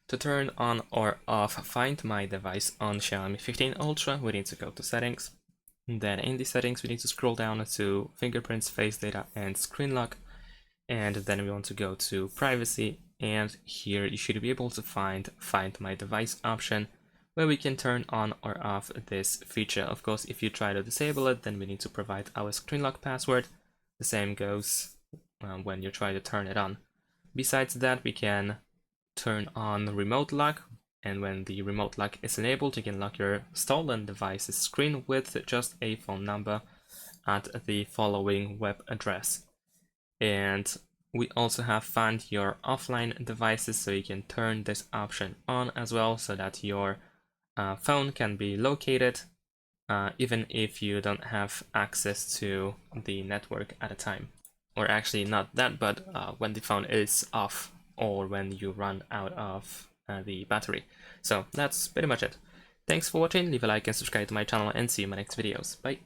To turn on or off Find My Device on Xiaomi 15 Ultra, we need to go to Settings. Then in the settings, we need to scroll down to Fingerprints, Face Data, and Screen Lock. And then we want to go to Privacy. And here you should be able to Find My Device option, where we can turn on or off this feature. Of course, if you try to disable it, then we need to provide our screen lock password. The same goes when you try to turn it on. Besides that, we can turn on remote lock, and when the remote lock is enabled, you can lock your stolen device's screen with just a phone number at the following web address. And we also have Find Your Offline Devices, so you can turn this option on as well, so that your phone can be located even if you don't have access to the network at a time. Or actually not that, but when the phone is off or when you run out of the battery. So that's pretty much it. Thanks for watching, leave a like and subscribe to my channel, and see you in my next videos. Bye!